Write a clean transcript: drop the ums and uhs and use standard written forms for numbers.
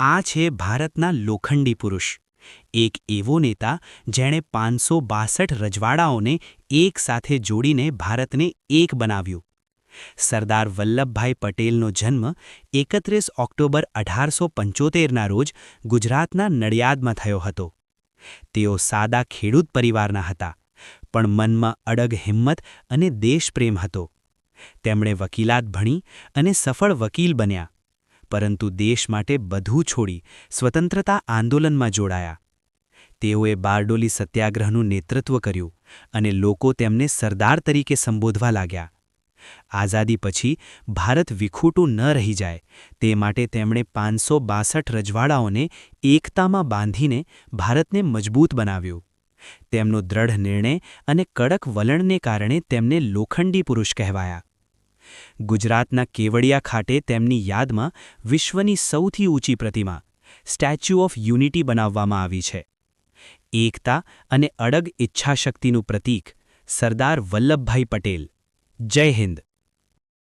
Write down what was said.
આ છે ભારતના લોખંડી પુરુષ, એક એવો નેતા જેણે 562 રજવાડાઓને એક સાથે જોડીને ભારતને એક બનાવ્યું. સરદાર વલ્લભભાઈ પટેલનો જન્મ 31 ઓક્ટોબર 1875ના રોજ ગુજરાતના નડિયાદમાં થયો હતો. તેઓ સાદા ખેડૂત પરિવારના હતા, પણ મનમાં અડગ હિંમત અને દેશપ્રેમ હતો. તેમણે વકીલાત ભણી અને સફળ વકીલ બન્યા, પરંતુ દેશ માટે બધું છોડી સ્વતંત્રતા આંદોલનમાં જોડાયા. તેઓએ બારડોલી સત્યાગ્રહનું નેતૃત્વ કર્યું અને લોકો તેમને સરદાર તરીકે સંબોધવા લાગ્યા. આઝાદી પછી ભારત વિખૂટું ન રહી જાય તે માટે તેમણે 562 રજવાડાઓને એકતામાં બાંધીને ભારતને મજબૂત બનાવ્યું. તેમનો દ્રઢ નિર્ણય અને કડક વલણને કારણે તેમને લોખંડી પુરુષ કહેવાયા. ગુજરાતના કેવડિયા ખાતે તેમની યાદમાં વિશ્વની સૌથી ઊંચી પ્રતિમા સ્ટેચ્યુ ઓફ યુનિટી બનાવવામાં આવી છે. એકતા અને અડગ ઇચ્છાશક્તિનું પ્રતીક સરદાર વલ્લભભાઈ પટેલ. જય હિન્દ.